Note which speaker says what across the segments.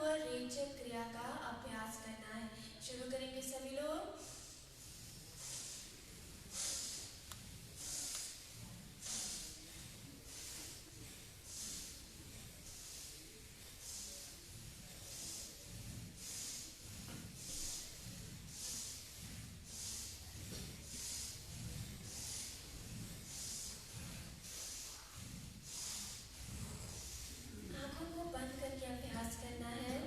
Speaker 1: व रेचक क्रिया का अभ्यास करना है। शुरू करेंगे सभी लोग। आंखों को बंद करके अभ्यास करना है।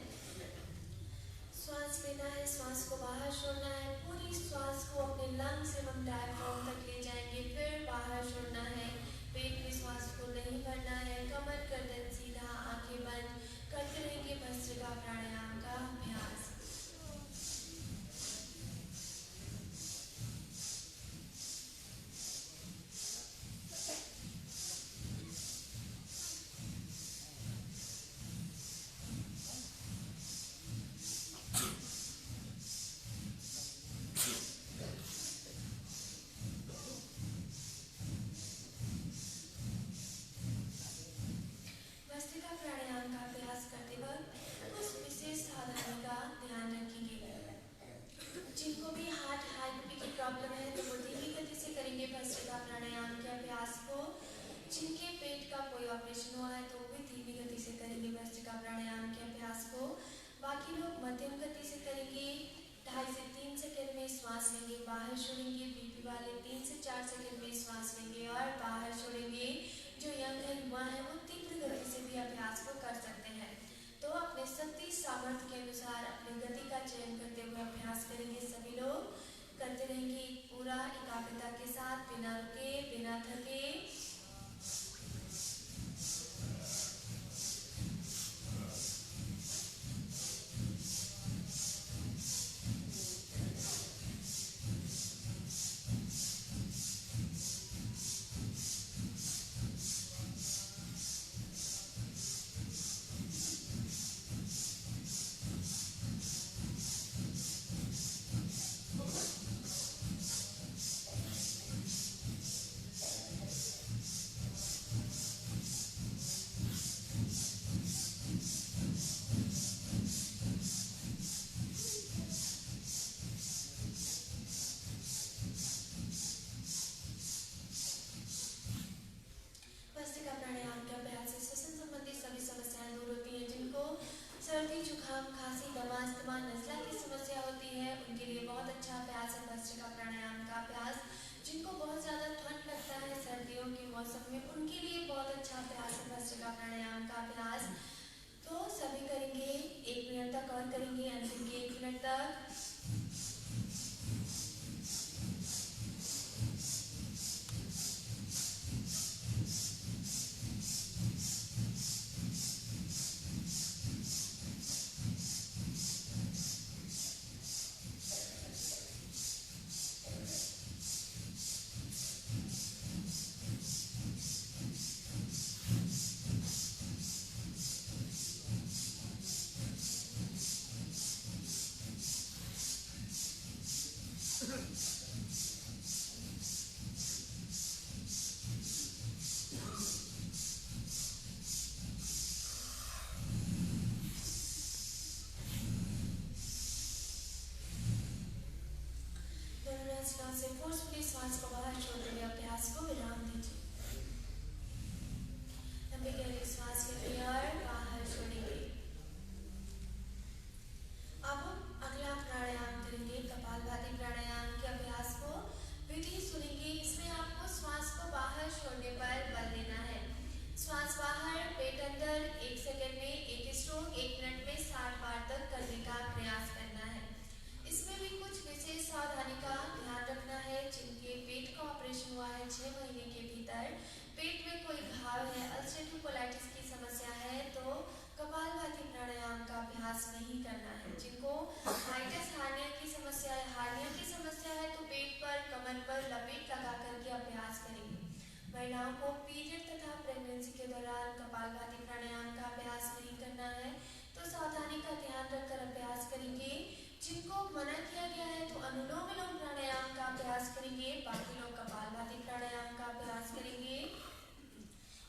Speaker 1: श्वास लेना है, श्वास को बाहर छोड़ना है। पूरी श्वास को अपने लंग्स एवं डायफ्राम तक ले जाएंगे, फिर बाहर छोड़ना है। पेट में श्वास को नहीं भरना है। कमर गर्दन सीधा, आंखें बंद करते रहेंगे भस्त्रिका प्राणायाम का अभ्यास। भस्त्रिका प्राणायाम का अभ्यास करते वक्त कुछ विशेष सावधानी का ध्यान रखेंगे। जिनको भी हार्ट बीट की प्रॉब्लम है तो वो धीमी गति से करेंगे भस्त्रिका प्राणायाम के अभ्यास को। जिनके पेट का कोई ऑपरेशन हुआ है तो वो भी धीमी गति से करेंगे भस्त्रिका प्राणायाम के अभ्यास को। बाकी लोग मध्यम गति से करेंगे। 2.5 से 3 सेकंड में श्वास लेंगे, बाहर छोड़ेंगे। बीपी वाले 3 से 4 सेकंड में श्वास लेंगे और बाहर छोड़ेंगे। जो यंग है, युवा है, वो तीव्र गति से भी अभ्यास को कर सकते हैं। तो अपने शक्ति सामर्थ्य के अनुसार अपनी गति का चयन करते हुए अभ्यास करेंगे। सभी लोग करते रहेंगे पूरा एकाग्रता के साथ, बिना रुके, बिना थके। भस्त्रिका प्राणायाम के अभ्यास से श्वसन संबंधी सभी समस्याएं दूर होती हैं। जिनको सर्दी, जुकाम, खांसी, दमा, अस्थमा, नज़ला की समस्या होती है उनके लिए बहुत अच्छा अभ्यास है भस्त्रिका प्राणायाम का अभ्यास। जिनको बहुत ज़्यादा ठंड लगता है सर्दियों के मौसम में, उनके लिए बहुत अच्छा अभ्यास है भस्त्रिका प्राणायाम का अभ्यास। तो सभी करेंगे, 1 मिनट तक और करेंगे, अंतिम के 1 मिनट तक। धनुरासन से फोर्सफुली श्वास को बाहर छोड़ते हुए अभ्यास को विराम दीजिए। लंबी गहरी श्वास लेंगे और बाहर छोड़ेंगे। अब हम अगला प्राणायाम करेंगे, कपालभाति प्राणायाम के अभ्यास को। विधि सुनेंगे। इसमें आपको श्वास को बाहर छोड़ने पर बल देना है। श्वास बाहर, पेट अंदर। 1 सेकंड में 1 स्ट्रोक, 1 मिनट में 60 बार तक करने का प्रयास करना है। इसमें भी कुछ विशेष सावधानी का ध्यान रखना है। जिनके पेट का ऑपरेशन हुआ है 6 महीने के भीतर, पेट में कोई घाव है, अल्सरेटिव कोलाइटिस की समस्या है, तो कपालभाति प्राणायाम का अभ्यास नहीं करना है। जिनको हाइटिस हार्निया की समस्या है, हार्निया की समस्या है, तो पेट पर, कमर पर लपेट लगा करके अभ्यास करेंगे। महिलाओं को पीरियड तथा प्रेगनेंसी के दौरान कपालभाति प्राणायाम का अभ्यास नहीं करना है, तो सावधानी का ध्यान रखकर अभ्यास करेंगे। जिनको मना किया गया है तो अनुलोम विलोम प्राणायाम का अभ्यास करेंगे। बाकी लोग कपालभाति प्राणायाम का अभ्यास करेंगे।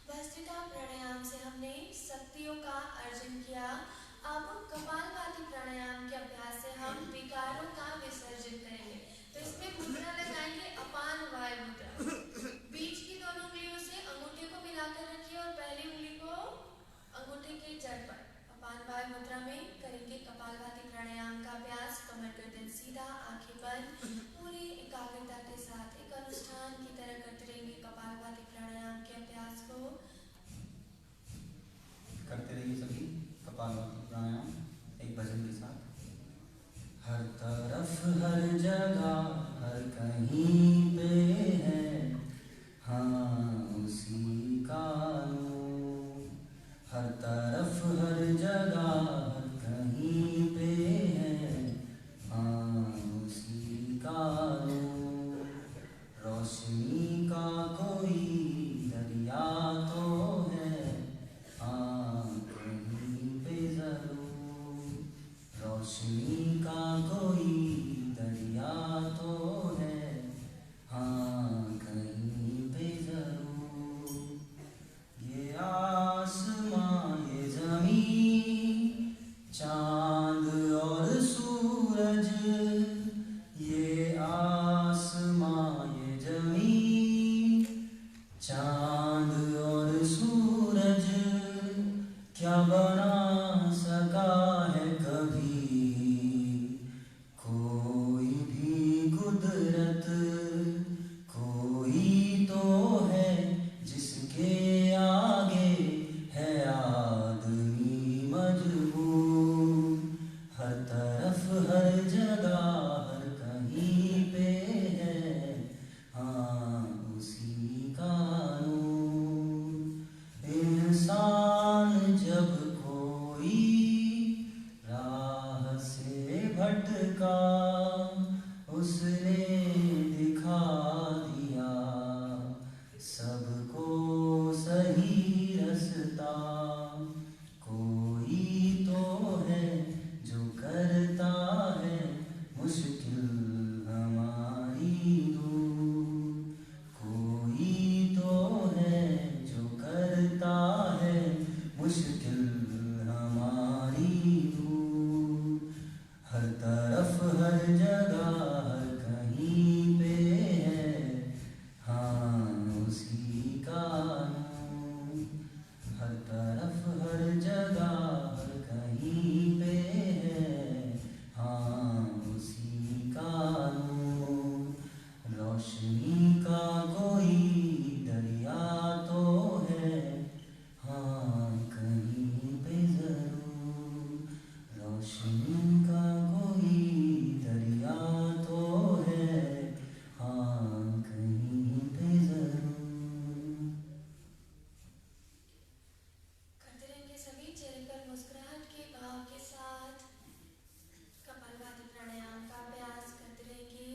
Speaker 1: भस्त्रिका प्राणायाम से हमने शक्तियों का अर्जन किया। अब
Speaker 2: कपालभाति प्राणायाम एक भजन के साथ। हर तरफ हर जगह हर कहीं पे है हाँ उसी का नूर। हर तरफ हर जगह हर कहीं पे है हाँ उसी का नूर। रोशनी का कोई दरिया तो है हाँ कहीं पे जरूर। रोशनी का कोई दरिया तो है हाँ कहीं पे जरूर। ये आसमां ये ज़मीं चाँद और सूरज, ये आसमां ये ज़मीं चाँद और सूरज, क्या बना सका है कभी कोई भी कुदरत। कोई तो है जिसके आगे है आदमी मजबूर। हर तरफ हर जगह हर कहीं पे है हाँ उसी का नूर। इंसान जब कोई राह से भटका उसने दिखा दिया सबको सही रास्ता। कोई तो है जो करता है मुश्किल हमारी दूर। कोई तो है जो करता है मुश्किल हमारी दूर। हर तरफ हर जगह हर कहीं पे है हाँ उसी का नूर। हर तरफ हर जगह हर कहीं पे है हाँ उसी का नूर। रोशनी का कोई दरिया तो है हाँ कहीं पे जरूर। रोशनी का कोई दरिया तो है हाँ कहीं पे जरूर।
Speaker 1: करते रहेंगे सभी चेहरे पर मुस्कुराहट के भाव के साथ कपालभाति प्राणायाम का अभ्यास करते रहेंगे।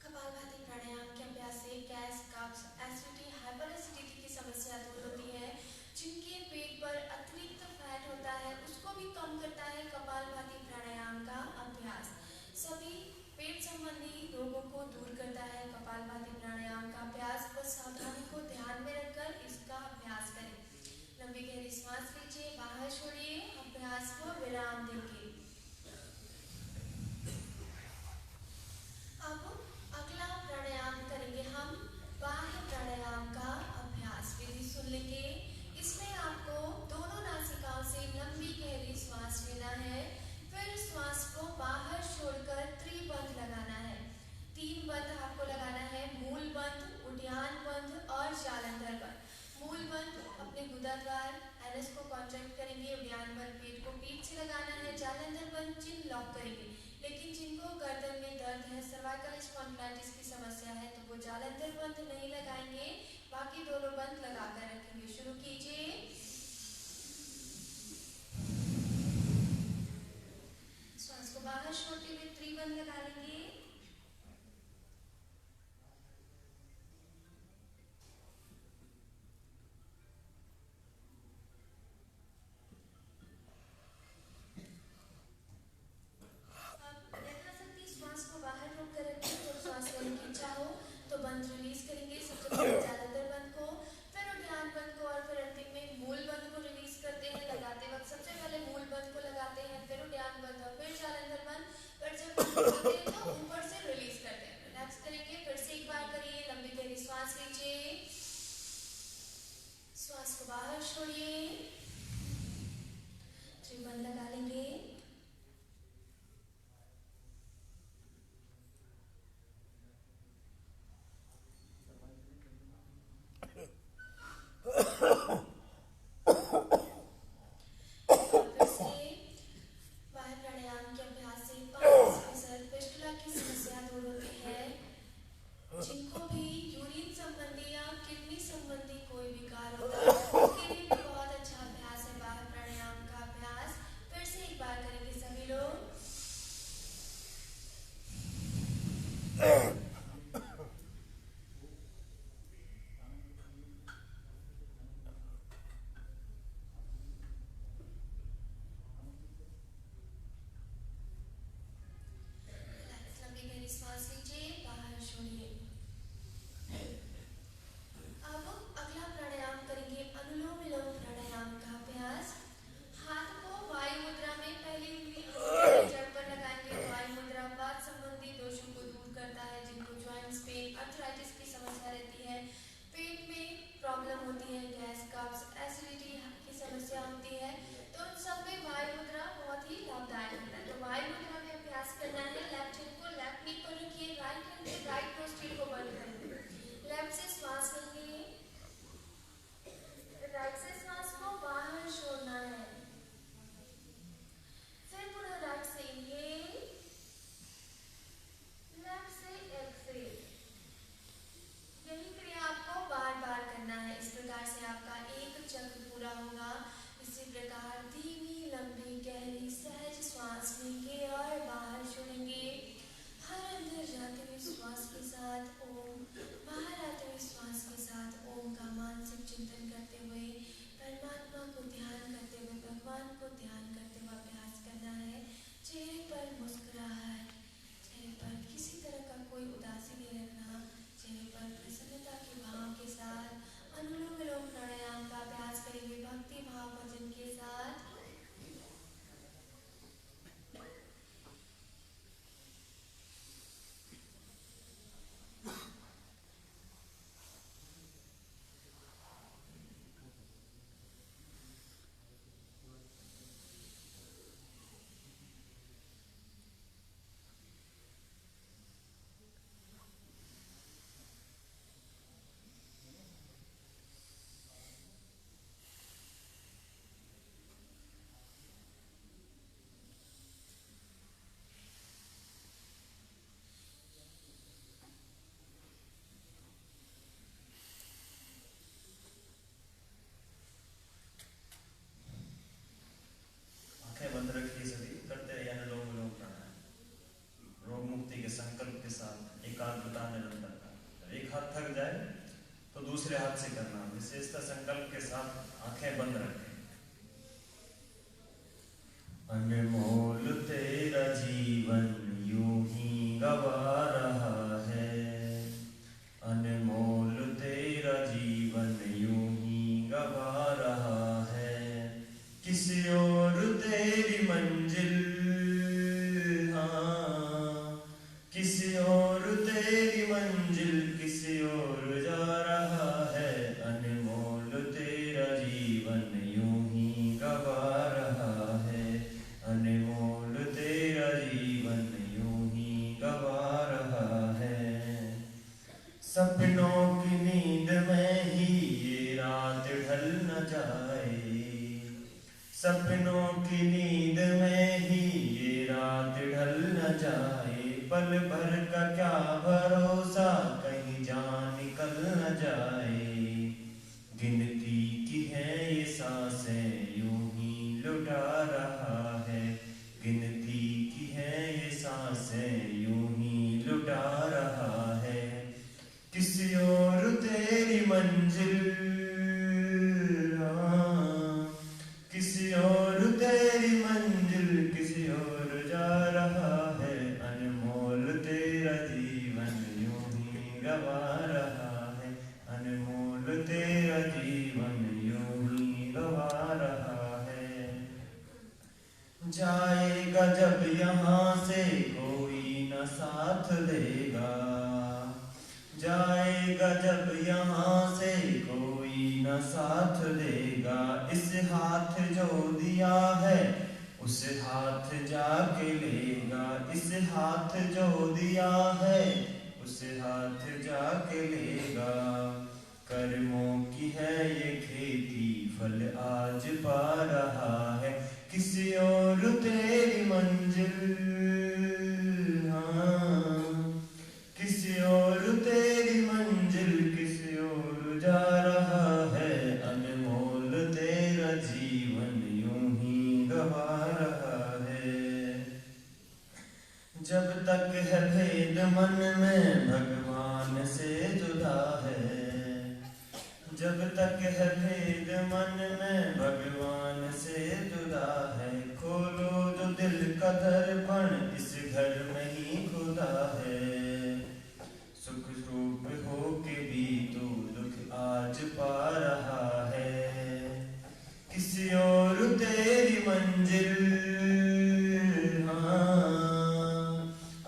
Speaker 1: कपालभाति प्राणायाम के अभ्यास से गैस, कब्ज, एसिडिटी, हाइपर एसिडिटी की समस्या दूर होती है। जिनके पेट पर अतिरिक्त फैट होता है उसको भी कम करता है कपालभाति प्राणायाम का अभ्यास। सभी पेट संबंधी रोगों को दूर करता है कपालभाति प्राणायाम का अभ्यास। बस सावधानी को ध्यान में रखकर इसका अभ्यास करें। लंबी गहरी सांस लीजिए, बाहर छोड़िए, अभ्यास को विराम देंगे। अब अगला प्राणायाम करेंगे हम बाह्य प्राणायाम का अभ्यास। विधि सुन लेंगे। इसमें आपको दोनों नासिकाओं से लंबी गहरी श्वास लेना है। फिर श्वास को बाहर छोड़कर त्रिबंध लगाना है। 3 बंध आपको लगाना है, मूल बंध, उद्यान बंध और जालंधर बंध। मूल बंध अपने गुदाद्वार एनएस को कॉन्ट्रैक्ट करेंगे। उद्यान बंध पेट को पीठ से लगाना है। जालंधर बंध चिन लॉक करेंगे। लेकिन जिनको गर्दन में दर्द है, सर्वाइकल स्पॉन्डिलाइटिस की समस्या है तो वो जालंधर बंध नहीं लगाएंगे, बाकी दोनों बंध लगाकर रखेंगे। शुरू कीजिए। श्वास को बाहर छोड़ते हुए त्रिबंध लगा लेंगे। श्वास को बाहर रोक कर रखें। तो श्वास लेने की इच्छा हो तो बंद रिलीज करेंगे। सबसे पहले जालंधर बंध को, फिर उद्यान बंध को और फिर अंतिम में मूल बंध को रिलीज करते हैं। लगाते वक्त सबसे पहले मूल बंध को लगाते हैं, फिर उद्यान बंध और फिर जालंधर बंध। फिर जब लगाते हैं तो ऊपर से रिलीज करते हैं। रिलैक्स करेंगे। फिर से एक बार करिए। लंबी गहरी श्वास लीजिए, श्वास को बाहर छोड़िए, त्रिबंध लगा लेंगे। लंबी गहरी सांस लीजिए, बाहर छोड़िए। अब अगला प्राणायाम करेंगे अनुलोम विलोम प्राणायाम का अभ्यास। हाथ को वायु मुद्रा में पहली उंगली अंगूठे की जड़ पर लगाएंगे। वायु मुद्रा वात संबंधी दोषों को दूर करता है। जिनको जॉइंट्स पेन, अर्थराइटिस की समस्या रहती है, पेट में प्रॉब्लम होती है, गैस, कब्ज, एसिडिटी की समस्या होती है, तो उन सब में वायु मुद्रा बहुत ही लाभदायक होता है। तो वायु मुद्रा में अभ्यास करना है। लेफ्ट हैंड को लेफ्ट नी पर रखिए, राइट हैंड से राइट नोस्ट्रिल को बंद करेंगे। लेफ्ट से श्वास लेंगे, राइट से श्वास को बाहर छोड़ना है। फिर पुनः राइट से इनहेल, लेफ्ट से एक्सहेल। यही क्रिया आपको बार बार करना है। इस प्रकार से आपका एक चक्र पूरा होगा। इसी प्रकार धीमी, लंबी, गहरी, सहज श्वास लेंगे और बाहर छोड़ेंगे। हर अंदर जाते हुए श्वास के साथ ओम, बाहर आते हुए श्वास के साथ ओम का मानसिक चिंतन करते हुए, परमात्मा को ध्यान करते हुए, भगवान को ध्यान करते हुए अभ्यास करना है। चेहरे पर मुस्कुराहट, चेहरे पर किसी तरह का कोई उदासी नहीं रखना, चेहरे पर प्रसन्नता के भाव के साथ अनुलोम विलोम प्राणायाम का अभ्यास करेंगे भक्ति भाव भजन के साथ।
Speaker 3: आंखें बंद रखिए, सभी करते रहिए अनुलोम विलोम प्राणायाम। रोग मुक्ति के संकल्प के साथ एकाग्रता निरंतर का। जब एक हाथ थक जाए तो दूसरे हाथ से करना, विशेषता संकल्प के साथ आंखें बंद रखें।
Speaker 2: अनमोल तेरा जीवन यूं ही गवा रहा है, अनमोल तेरा जीवन यूं ही गवा रहा है। किसी और तेरी मंजिल, हाँ किसी और तेरी मंजिल किसी और जा रहा है। अनमोल तेरा जीवन यूं ही गवा रहा है, अनमोल तेरा जीवन यूं ही गवा रहा है। सपनों की नींद में ही ये रात ढल न जाए, सपनों की नींद में ही ये रात ढल न जाए। पल भर का क्या भरोसा, कहीं जान निकल न जाए। गिनती की है ये सांसें यूं ही लुटा रहा है, गिनती की है ये सांसें यूं ही लुटा रहा है। किसी और तेरी मंजिल, हाँ किसी और तेरी मंजिल किसी और जा रहा है। अनमोल तेरा जीवन यूं ही गवा रहा है, अनमोल तेरा जीवन यूं ही गवा रहा है। जाएगा जब यहाँ से कोई न साथ देगा, जाएगा जब यहाँ से कोई न साथ देगा। इस हाथ जो दिया है उस हाथ जाके लेगा, इस हाथ जो दिया है उस हाथ जाके लेगा। कर्मों की है ये खेती, फल आज पा रहा है। किसी और तेरी मंजिल, हाँ किसी और तेरी मंजिल किसी और जा रहा है। अनमोल तेरा जीवन यूं ही गवा रहा है। जब तक है भेद मन में भगवान से जुदा है, जब तक है भेद मन में भगवान से जुदा है, खोलो जो दिल का दर्पण इस घर में ही खुदा है। सुख रूप हो के भी तो दुख आज पा रहा है, किसी और तेरी मंजिल, हाँ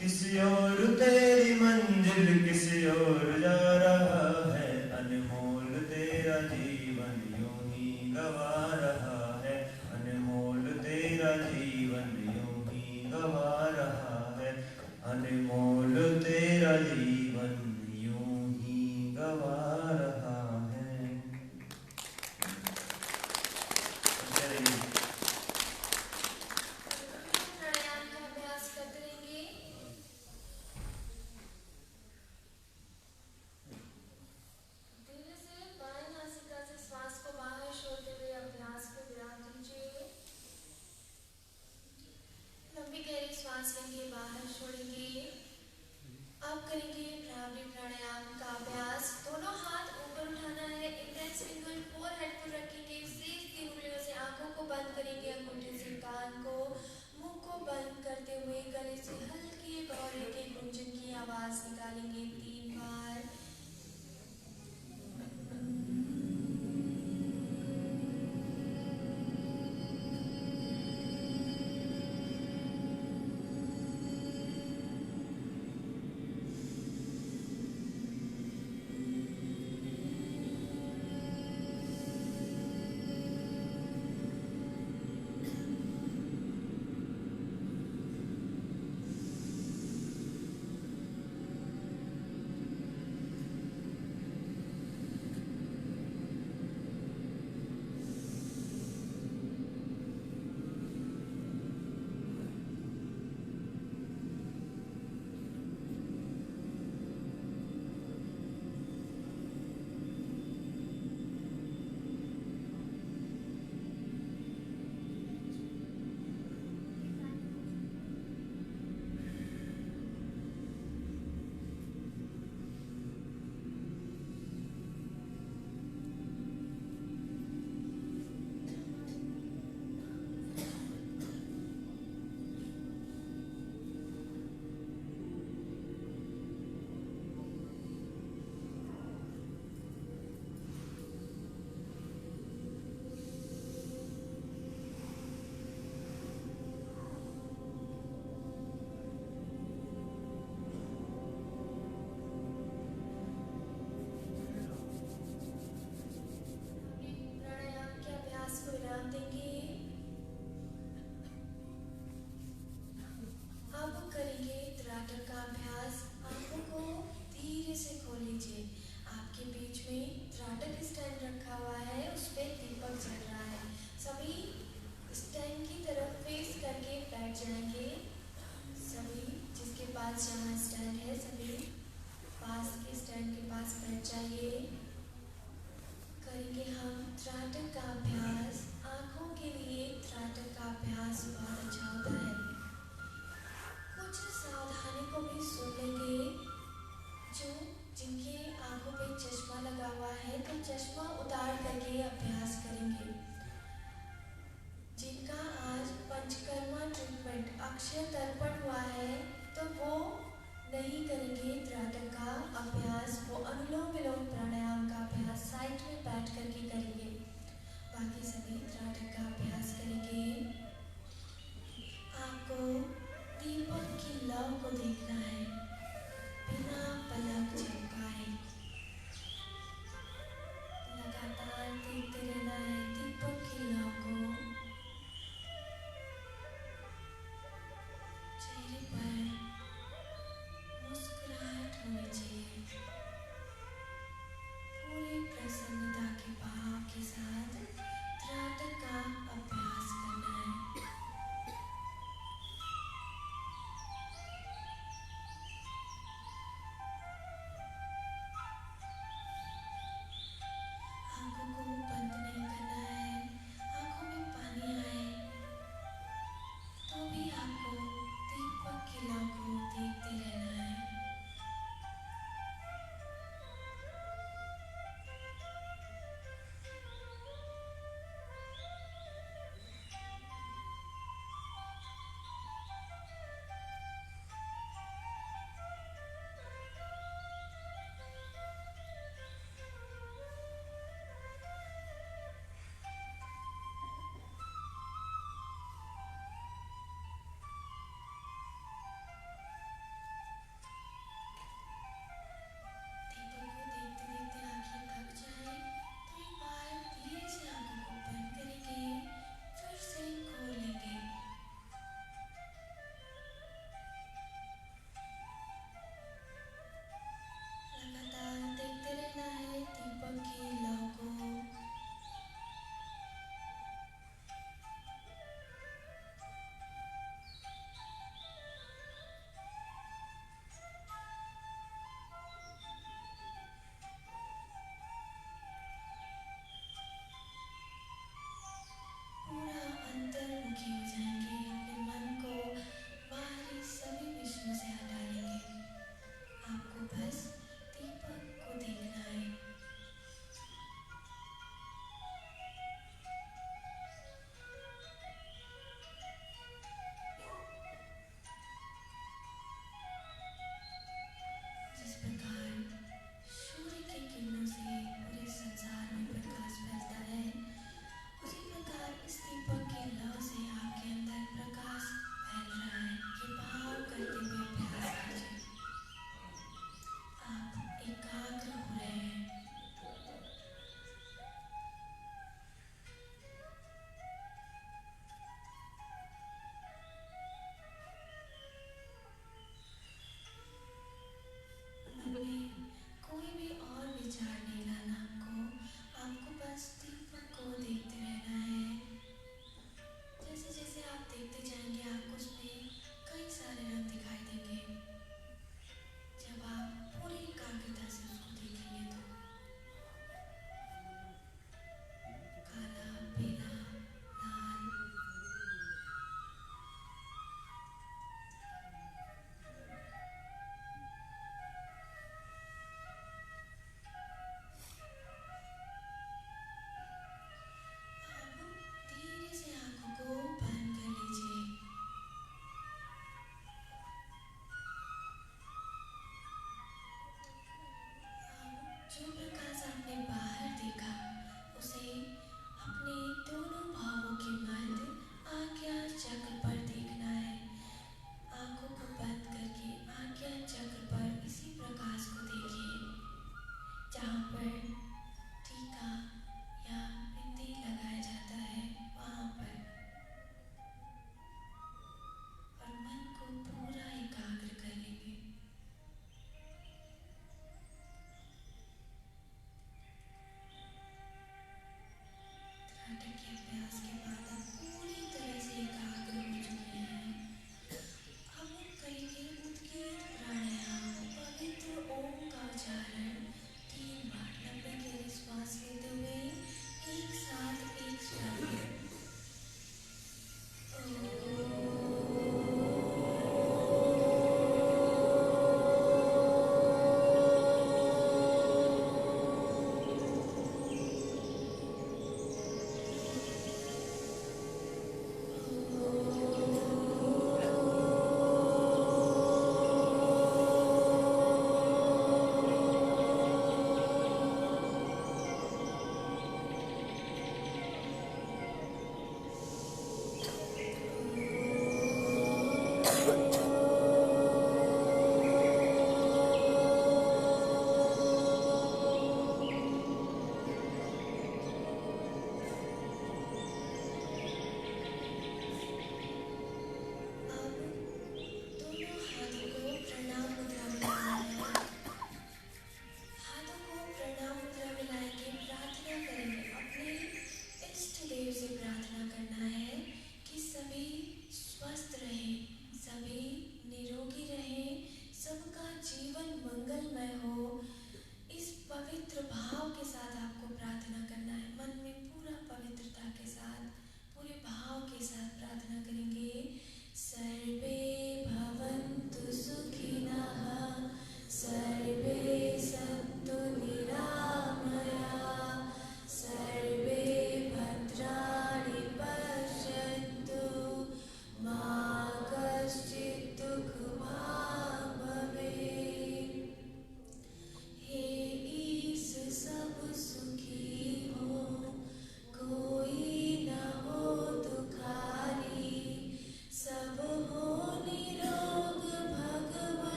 Speaker 2: किसी और तेरी मंजिल किसी और जा रहा है, अनमोल तेरा जीवन यूं ही गवा रहा है, अनमोल तेरा जीवन यूं ही गवा रहा है, अनमोल तेरा जीवन यूं ही गवा रहा है।
Speaker 1: प्राणायाम का अभ्यास करते रहेंगे। धीरे से बाएं नासिका से श्वास को बाहर छोड़ते हुए अभ्यास को विराम दीजिए। लंबी गहरी श्वास लेंगे, बाहर छोड़ेंगे। अब करेंगे भ्रामरी प्राणायाम का अभ्यास। दोनों हाथ ऊपर उठाना है, इंडेक्स फिंगर फोरहेड पर रखेंगे, शेष 3 उंगलियों से आंखों को बंद करेंगे, अंगूठे से कान को, मुंह को बंद करते हुए गले से हल्की गौरे के गुंजन की आवाज निकालेंगे 3 बार। प्राणायाम के अभ्यास को विराम देंगे। अब करेंगे त्राटक का अभ्यास। आंखों को धीरे से खोल लीजिए। आपके बीच में त्राटक स्टैंड रखा हुआ है, उस पर दीपक जल रहा है। सभी स्टैंड की तरफ फेस करके बैठ जाएंगे। सभी जिसके पास जहाँ स्टैंड है, सभी पास के स्टैंड के पास बैठ जाइए। करेंगे हम त्राटक का अभ्यास। आंखों के लिए त्राटक का अभ्यास बहुत अच्छा होता है। कुछ सावधानी को भी सुन लेंगे। जो जिनके आंखों पे चश्मा लगा हुआ है, तो चश्मा उतार करके अभ्यास करेंगे। जिनका आज पंचकर्मा ट्रीटमेंट अक्षय तर्पण हुआ है, तो वो नहीं करेंगे त्राटक का अभ्यास, वो अनुलोम विलोम प्राणायाम का अभ्यास साइड में बैठ करके करेंगे। बाकी सभी त्राटक का अभ्यास करेंगे। आपको